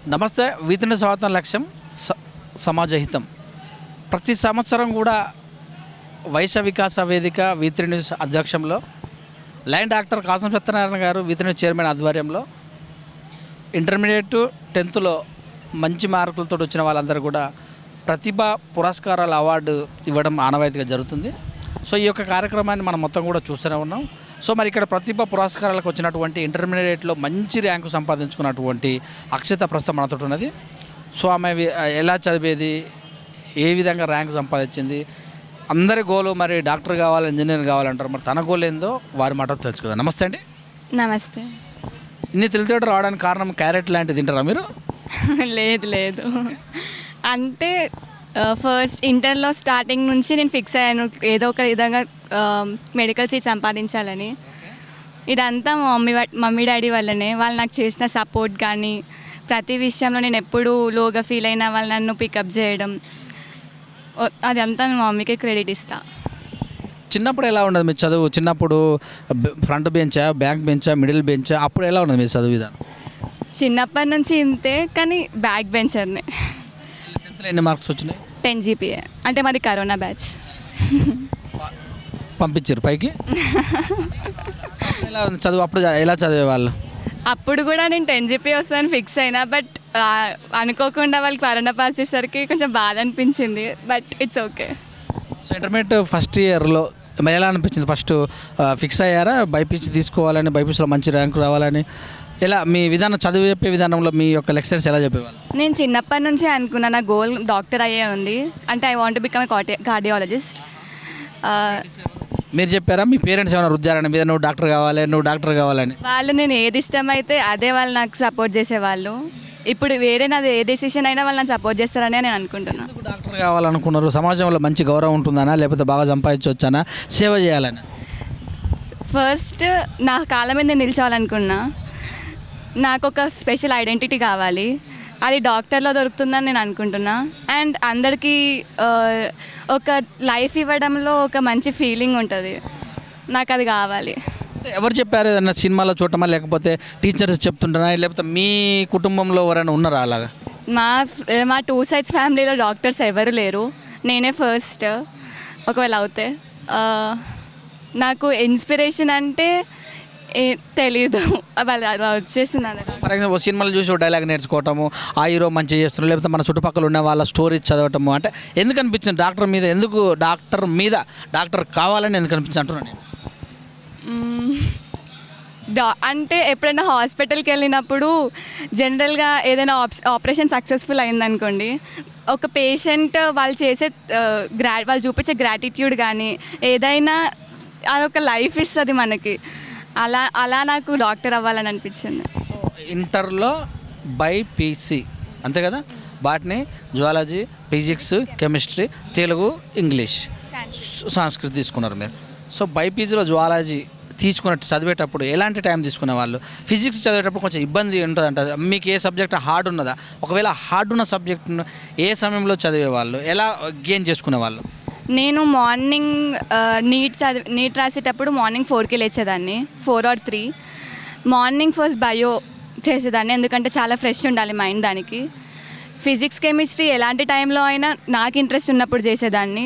నమస్తే. వీతిని స్వాగతం లక్ష్యం సమాజహితం. ప్రతి సంవత్సరం కూడా వైశ్య వికాస వేదిక వీతిని న్యూస్ అధ్యక్షంలో లైన్ డాక్టర్ కాసం సత్యనారాయణ గారు వీతిని చైర్మన్ ఆధ్వర్యంలో ఇంటర్మీడియట్ 10th మంచి మార్కులతో వచ్చిన వాళ్ళందరూ కూడా ప్రతిభా పురస్కారాల అవార్డు ఇవ్వడం ఆనవాయితీగా జరుగుతుంది. సో ఈ యొక్క కార్యక్రమాన్ని మనం మొత్తం కూడా చూస్తూనే ఉన్నాం. సో మరి ఇక్కడ ప్రతిభ పురస్కారాలకు వచ్చినటువంటి ఇంటర్మీడియట్లో మంచి ర్యాంకు సంపాదించుకున్నటువంటి అక్షత ప్రస్తుతం మనతో ఉన్నది. సో ఆమె ఎలా చదివేది, ఏ విధంగా ర్యాంకు సంపాదించింది, అందరి గోలు మరి డాక్టర్ కావాలి, ఇంజనీర్ కావాలంటారు. మరి తన గోల్ ఏందో వారి మాట తెలుసుకుందాం. నమస్తే అండి. నమస్తే. ఇన్ని తెలితేట రావడానికి కారణం క్యారెట్ లాంటిది తింటారా మీరు? లేదు అంటే ఫస్ట్ ఇంటర్లో స్టార్టింగ్ నుంచి నేను ఫిక్స్ అయ్యాను ఏదో ఒక విధంగా మెడికల్ సీట్ సంపాదించాలని. ఇదంతా మమ్మీ డాడీ వల్లనే. వాళ్ళు నాకు చేసిన సపోర్ట్ కానీ ప్రతి విషయంలో నేను ఎప్పుడు లోగా ఫీల్ అయినా వాళ్ళు నన్ను పికప్ చేయడం, అదంతా మా మమ్మీకే క్రెడిట్ ఇస్తా. చిన్నప్పుడు ఎలా ఉండదు మీ చదువు? చిన్నప్పుడు ఫ్రంట్ బెంచా, బ్యాక్ బెంచా, మిడిల్ బెంచా? అప్పుడు ఎలా ఉండదు మీ చదువు విధానం? చిన్నప్పటి నుంచి ఇంతే, కానీ బ్యాక్ బెంచర్నే. 10th ఎన్ని మార్క్స్ వచ్చినాయి? 10 GPA. అంటే మాది కరోనా బ్యాచ్. పంపించారు పైకి. ఎలా ఉంది చదువు? అప్పుడు ఎలా చదివేవాళ్ళు? అప్పుడు కూడా నేను 10 GPA వస్తుందని ఫిక్స్ అయినా, బట్ అనుకోకుండా వాళ్ళు కరోనా పాస్ చేసేసరికి కొంచెం బాధ అనిపించింది, but it's okay. So intermediate first ఇయర్లో ఎలా అనిపించింది? ఫస్ట్ ఫిక్స్ అయ్యారా బైపీసీ తీసుకోవాలని, బైపీసీలో మంచి ర్యాంకు రావాలని? ఎలా మీ విధానం, చదువు చెప్పే విధానంలో మీ యొక్క లెక్చర్స్ ఎలా చెప్పేవాళ్ళు? నేను చిన్నప్పటి నుంచి అనుకున్నా నా గోల్ డాక్టర్ అయ్యే ఉంది. అంటే I want become a cardiologist. మీరు చెప్పారా? మీ పేరెంట్స్ ఏమైనా రుద్దారని మీద నువ్వు డాక్టర్ కావాలని? వాళ్ళు నేను ఏది ఇష్టమైతే అదే వాళ్ళు నాకు సపోర్ట్ చేసేవాళ్ళు. ఇప్పుడు వేరే నాది ఏ డెసిషన్ అయినా వాళ్ళు నాకు సపోర్ట్ చేస్తారని నేను అనుకుంటున్నాను. డాక్టర్ కావాలనుకున్నారు? సమాజంలో మంచి గౌరవం ఉంటుందనా, లేకపోతే బాగా సంపాదించవచ్చానా, సేవ చేయాలని? ఫస్ట్ నా కాళ్ళ మీద నేను నిల్చోవాలనుకున్నా. నాకు ఒక స్పెషల్ ఐడెంటిటీ కావాలి, అది డాక్టర్లో దొరుకుతుందని నేను అనుకుంటున్నా. అండ్ అందరికీ ఒక లైఫ్ ఇవ్వడంలో ఒక మంచి ఫీలింగ్ ఉంటుంది, నాకు అది కావాలి. ఎవరు చెప్పారు? ఏదన్నా సినిమాలో చూడటమా, లేకపోతే టీచర్స్ చెప్తుంటారా, లేకపోతే మీ కుటుంబంలో ఎవరైనా ఉన్నారా అలాగా? మా 2 sides ఫ్యామిలీలో డాక్టర్స్ ఎవరు లేరు, నేనే ఫస్ట్. ఒకవేళ అవుతే నాకు ఇన్స్పిరేషన్ అంటే తెలీదు, వాళ్ళు వచ్చేసింది. ఫర్ ఎగ్జాంపుల్ సినిమాలు చూసి డైలాగ్ నేర్చుకోవటము, ఆ హీరో మంచిగా చేస్తున్నారు, లేకపోతే మన చుట్టుపక్కల ఉన్న వాళ్ళ స్టోరీస్ చదవటము, అంటే ఎందుకు అనిపించింది డాక్టర్ మీద డాక్టర్ కావాలని ఎందుకు అనిపించింది అంటున్నాను నేను. అంటే ఎప్పుడైనా హాస్పిటల్కి వెళ్ళినప్పుడు జనరల్గా ఏదైనా ఆపరేషన్ సక్సెస్ఫుల్ అయిందనుకోండి, ఒక పేషెంట్ వాళ్ళు చేసే వాళ్ళు చూపించే గ్రాటిట్యూడ్ కానీ ఏదైనా అదొక లైఫ్ ఇస్తుంది మనకి. అలా నాకు డాక్టర్ అవ్వాలని అనిపించింది. సో ఇంటర్లో బైపీసీ అంతే కదా? Botany, zoology, physics, chemistry, Telugu, English, సంస్కృతి తీసుకున్నారు మీరు. సో బైపీసీలో జువాలజీ చదివేటప్పుడు ఎలాంటి టైం తీసుకునే వాళ్ళు? ఫిజిక్స్ చదివేటప్పుడు కొంచెం ఇబ్బంది ఉంటుందంట. మీకు ఏ సబ్జెక్ట్ హార్డ్ ఉన్నదా? ఒకవేళ హార్డ్ ఉన్న సబ్జెక్టును ఏ సమయంలో చదివేవాళ్ళు, ఎలా గెయిన్ చేసుకునేవాళ్ళు? నేను మార్నింగ్ నీట్ రాసేటప్పుడు మార్నింగ్ 4కి లేచేదాన్ని, 4 or 3. మార్నింగ్ ఫస్ట్ బయో చేసేదాన్ని, ఎందుకంటే చాలా ఫ్రెష్ ఉండాలి మైండ్ దానికి. ఫిజిక్స్, కెమిస్ట్రీ ఎలాంటి టైంలో అయినా నాకు ఇంట్రెస్ట్ ఉన్నప్పుడు చేసేదాన్ని,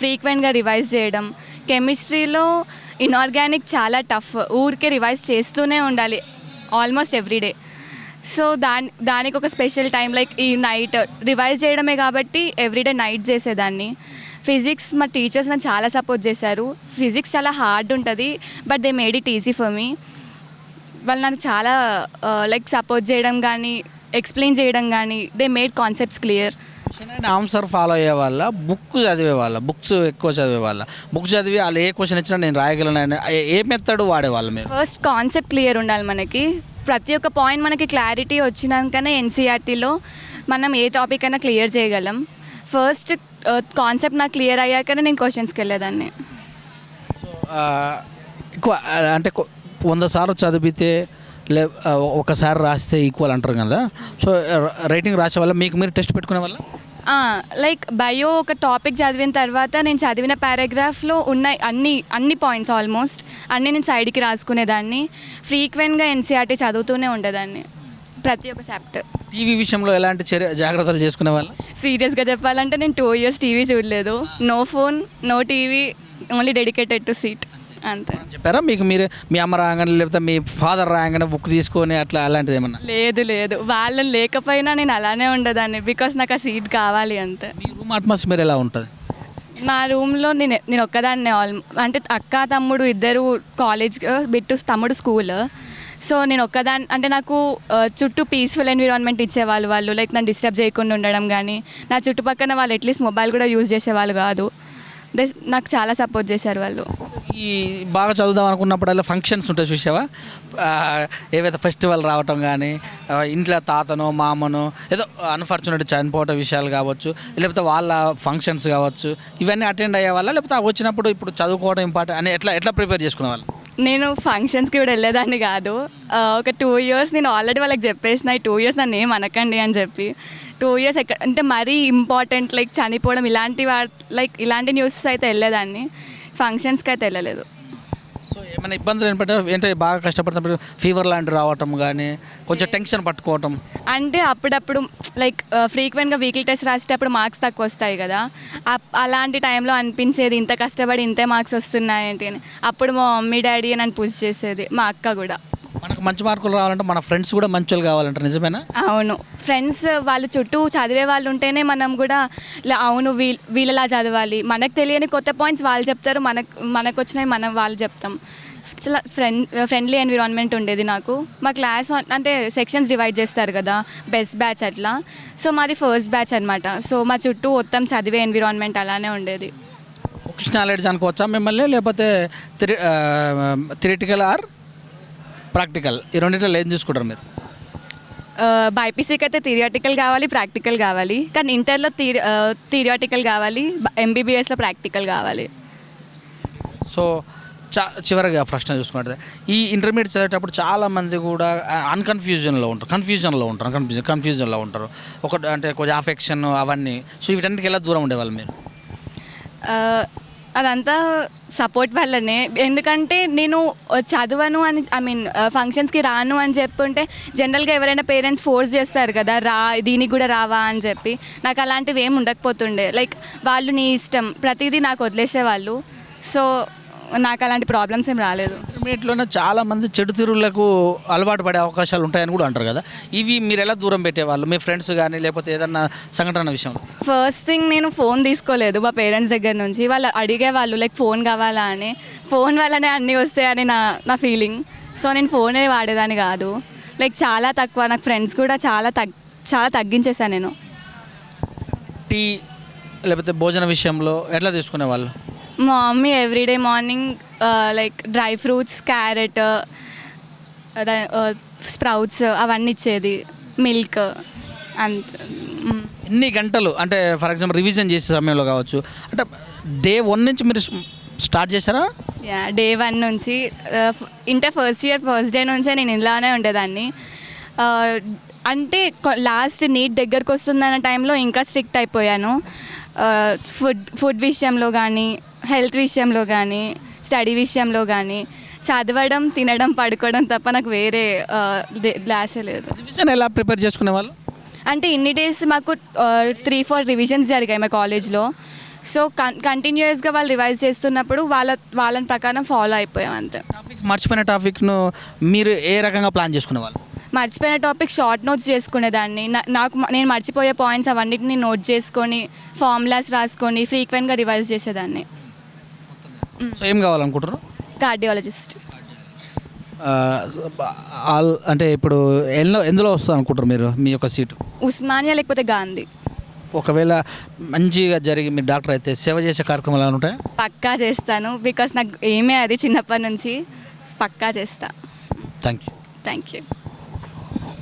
ఫ్రీక్వెంట్గా రివైజ్ చేయడం. కెమిస్ట్రీలో ఇన్ఆర్గానిక్ చాలా టఫ్, ఊరికే రివైజ్ చేస్తూనే ఉండాలి ఆల్మోస్ట్ ఎవ్రీడే. సో దానికి ఒక స్పెషల్ టైం, లైక్ ఈ నైట్ రివైజ్ చేయడమే కాబట్టి ఎవ్రీడే నైట్ చేసేదాన్ని. ఫిజిక్స్ మా టీచర్స్ నాకు చాలా సపోర్ట్ చేశారు. ఫిజిక్స్ చాలా హార్డ్ ఉంటుంది, but they made it easy for me. వాళ్ళు నాకు చాలా లైక్ సపోర్ట్ చేయడం కానీ, ఎక్స్ప్లెయిన్ చేయడం కానీ, they made concepts clear. Answer follow అయ్యే వాళ్ళ, బుక్స్ ఎక్కువ చదివే వాళ్ళ, బుక్ చదివి వాళ్ళు ఏ క్వశ్చన్ ఇచ్చినా నేను రాయగలను, ఏ మెథడ్ వాడేవాళ్ళు మీరు? ఫస్ట్ కాన్సెప్ట్ క్లియర్ ఉండాలి మనకి. ప్రతి ఒక్క పాయింట్ మనకి క్లారిటీ వచ్చినాకనే ఎన్సీఆర్టీలో మనం ఏ టాపిక్ అయినా క్లియర్ చేయగలం. ఫస్ట్ కాన్సెప్ట్ నాకు క్లియర్ అయ్యాకనే నేను క్వశ్చన్స్కి వెళ్ళేదాన్ని. ఎక్కువ అంటే 100 సార్లు చదివితే ఒకసారి రాస్తే ఈక్వల్ అంటారు కదా. సో రైటింగ్ రాసే వల్ల మీకు మీరు టెస్ట్ పెట్టుకునే వల్ల లైక్ బయో ఒక టాపిక్ చదివిన తర్వాత నేను చదివిన పారాగ్రాఫ్లో ఉన్న అన్ని పాయింట్స్ ఆల్మోస్ట్ అన్నీ నేను సైడ్కి రాసుకునేదాన్ని. ఫ్రీక్వెంట్గా ఎన్సీఆర్టీ చదువుతూనే ఉండేదాన్ని. ప్రతి ఒక్క చాప్టర్. టీవీ విషయంలో ఎలాంటి జాగ్రత్తలు చేసుకునే వాళ్ళు? సీరియస్గా చెప్పాలంటే నేను 2 years టీవీ చూడలేదు. No phone, no TV, only dedicated to seat అంతే. చెప్పారా మీకు మీరు మీ అమ్మ రాగానే లేకపోతే మీ ఫాదర్ రాగానే బుక్ తీసుకొని అట్లా అలాంటిది ఏమన్నా? లేదు వాళ్ళని లేకపోయినా నేను అలానే ఉండదాన్ని, బికాస్ నాకు ఆ సీట్ కావాలి అంతే. మీ రూమ్ అట్మాస్ఫియర్ ఎలా ఉంటుంది? మా రూమ్లో నేను ఒక్కదాన్నే అంటే అక్క తమ్ముడు ఇద్దరు కాలేజ్ బిట్టు, తమ్ముడు స్కూల్. సో నేను ఒక్కదాన్ని అంటే నాకు చుట్టూ పీస్ఫుల్ ఎన్విరాన్మెంట్ ఇచ్చేవాళ్ళు వాళ్ళు, లైక్ నన్ను డిస్టర్బ్ చేయకుండా ఉండడం కానీ, నా చుట్టుపక్కల వాళ్ళు అట్లీస్ట్ మొబైల్ కూడా యూజ్ చేసేవాళ్ళు కాదు. నాకు చాలా సపోర్ట్ చేశారు వాళ్ళు. ఈ బాగా చదువుదాం అనుకున్నప్పుడల్లా ఫంక్షన్స్ ఉంటాయి చూసావా, ఏవైతే ఫెస్టివల్ రావటం కానీ, ఇంట్లో తాతనో మామనో ఏదో అన్ఫార్చునేట్ చనిపోవటం విషయాలు కావచ్చు, లేకపోతే వాళ్ళ ఫంక్షన్స్ కావచ్చు, ఇవన్నీ అటెండ్ అయ్యే వాళ్ళ, లేకపోతే వచ్చినప్పుడు ఇప్పుడు చదువుకోవడం ఇంపార్టెంట్ అని ఎట్లా ప్రిపేర్ చేసుకునే వాళ్ళు? నేను ఫంక్షన్స్కి కూడా వెళ్ళేదాన్ని కాదు. ఒక 2 years నేను ఆల్రెడీ వాళ్ళకి చెప్పేసిన, ఈ 2 years నన్ను ఏం అనకండి అని చెప్పి. 2 years అంటే మరీ ఇంపార్టెంట్ లైక్ చనిపోవడం ఇలాంటి న్యూస్ అయితే వెళ్ళేదాన్ని, ఫంక్షన్స్కి అయితే వెళ్ళలేదు. సో ఏమైనా ఇబ్బందులు ఏంటంటే బాగా కష్టపడుతున్నప్పుడు ఫీవర్ లాంటివి రావటం కానీ, కొంచెం టెన్షన్ పట్టుకోవటం అంటే అప్పుడప్పుడు లైక్ ఫ్రీక్వెంట్గా వీక్లీ టెస్ట్ రాసేటప్పుడు మార్క్స్ తక్కువ వస్తాయి కదా, అలాంటి టైంలో అనిపించేది ఇంత కష్టపడి ఇంతే మార్క్స్ వస్తున్నాయేంటి అని. అప్పుడు మా మమ్మీ డాడీ నన్ను పుష్ చేసేది, మా అక్క కూడా. మనకు మంచి మార్కులు రావాలంటే మన ఫ్రెండ్స్ కూడా మంచి వాళ్ళు కావాలంటారు, నిజమేనా? అవును, ఫ్రెండ్స్ వాళ్ళు చుట్టూ చదివే వాళ్ళు ఉంటేనే మనం కూడా అవును వీళ్ళలా చదవాలి, మనకు తెలియని కొత్త పాయింట్స్ వాళ్ళు చెప్తారు, మనకు వచ్చినవి వాళ్ళు చెప్తాం. చాలా ఫ్రెండ్లీ ఎన్విరాన్మెంట్ ఉండేది నాకు. మా క్లాస్ అంటే సెక్షన్స్ డివైడ్ చేస్తారు కదా, బెస్ట్ బ్యాచ్ అట్లా. సో మాది ఫస్ట్ బ్యాచ్ అనమాట. సో మా చుట్టూ మొత్తం చదివే ఎన్విరాన్మెంట్ అలానే ఉండేది. వొకేషనల్ నాలెడ్జ్ అనుకోవచ్చా మిమ్మల్ని, లేకపోతే థియరిటికల్ ఆర్ ప్రాక్టికల్, ఈ రెండింటిలో ఏం తీసుకుంటారు మీరు? బైపీసీకి అయితే థియరిటికల్ కావాలి, ప్రాక్టికల్ కావాలి. కానీ ఇంటర్లో థియరిటికల్ కావాలి, ఎంబీబీఎస్లో ప్రాక్టికల్ కావాలి. సో చివరిగా ప్రశ్న చూసుకుంటే, ఈ ఇంటర్మీడియట్ చదివేటప్పుడు చాలామంది కూడా కన్ఫ్యూజన్లో ఉంటారు. అంటే కొంచెం అఫెక్షన్ అవన్నీ. సో వీటన్నిటికి ఎలా దూరం ఉండేవాళ్ళు మీరు? అదంతా సపోర్ట్ వల్లనే. ఎందుకంటే నేను చదవను అని ఫంక్షన్స్కి రాను అని చెప్పుంటే జనరల్గా ఎవరైనా పేరెంట్స్ ఫోర్స్ చేస్తారు కదా, దీనికి కూడా రావా అని చెప్పి. నాకు అలాంటివి ఏమి ఉండకపోతుండే, లైక్ వాళ్ళు నీ ఇష్టం ప్రతిదీ నాకు వదిలేసేవాళ్ళు. సో నాకు అలాంటి ప్రాబ్లమ్స్ ఏం రాలేదు. ఇంటర్మీడియట్లోనే చాలామంది చెడు తిరుగులకు అలవాటు పడే అవకాశాలు ఉంటాయని కూడా అంటారు కదా, ఇవి మీరు ఎలా దూరం పెట్టేవాళ్ళు మీ ఫ్రెండ్స్ కానీ, లేకపోతే ఏదన్నా సంఘటన విషయంలో? ఫస్ట్ థింగ్ నేను ఫోన్ తీసుకోలేదు మా పేరెంట్స్ దగ్గర నుంచి. వాళ్ళు అడిగేవాళ్ళు లైక్ ఫోన్ కావాలా అని. ఫోన్ వల్లనే అన్నీ వస్తాయని నా ఫీలింగ్. సో నేను ఫోనే వాడేదాన్ని కాదు, లైక్ చాలా తక్కువ. నాకు ఫ్రెండ్స్ కూడా చాలా తగ్గించేసాను నేను. టీ లేకపోతే భోజన విషయంలో ఎట్లా తీసుకునేవాళ్ళు? మా mummy everyday morning like dry fruits, carrot, sprouts అవన్నీ ఇచ్చేది, మిల్క్ అంత. ఎన్ని గంటలు అంటే ఫర్ ఎగ్జాంపుల్ రివిజన్ చేసే సమయంలో కావచ్చు, అంటే డే 1 నుంచి మీరు స్టార్ట్ చేశారా? డే 1 నుంచి inter first year first day నుంచే నేను ఇలానే ఉండేదాన్ని. అంటే లాస్ట్ నీట్ దగ్గరకు వస్తుందన్న టైంలో ఇంకా స్ట్రిక్ట్ అయిపోయాను. ఫుడ్ విషయంలో కానీ, హెల్త్ విషయంలో కానీ, స్టడీ విషయంలో కానీ, చదవడం, తినడం, పడుకోవడం తప్ప నాకు వేరే ధ్యాసే లేదు. రివిజన్ ఎలా ప్రిపేర్ చేసుకునే వాళ్ళు? అంటే ఇన్ని డేస్ మాకు 3-4 రివిజన్స్ జరిగాయి మా కాలేజ్లో. సో కంటిన్యూస్గా వాళ్ళు రివైజ్ చేస్తున్నప్పుడు వాళ్ళని ప్రకారం ఫాలో అయిపోయాం అంతే. మర్చిపోయిన టాపిక్ను మీరు ఏ రకంగా ప్లాన్ చేసుకునే వాళ్ళు? మర్చిపోయిన టాపిక్ షార్ట్ నోట్స్ చేసుకునేదాన్ని. నేను మర్చిపోయే పాయింట్స్ అవన్నిటిని నోట్ చేసుకొని, ఫార్ములాస్ రాసుకొని ఫ్రీక్వెంట్గా రివైజ్ చేసేదాన్ని. సో ఏం కావాలనుకుంటారు? కార్డియాలజిస్ట్. అంటే ఇప్పుడు ఎందులో వస్తుంది అనుకుంటారు మీరు మీ యొక్క సీటు? ఉస్మానియా లేకపోతే గాంధీ. ఒకవేళ మంచిగా జరిగి మీరు డాక్టర్ అయితే సేవ చేసే కార్యక్రమాలు ఏమైనా ఉంటాయా? పక్కా చేస్తాను, బికాస్ నాకు ఏమే అది చిన్నప్పటి నుంచి. పక్కా చేస్తా. Thank you. Thank you.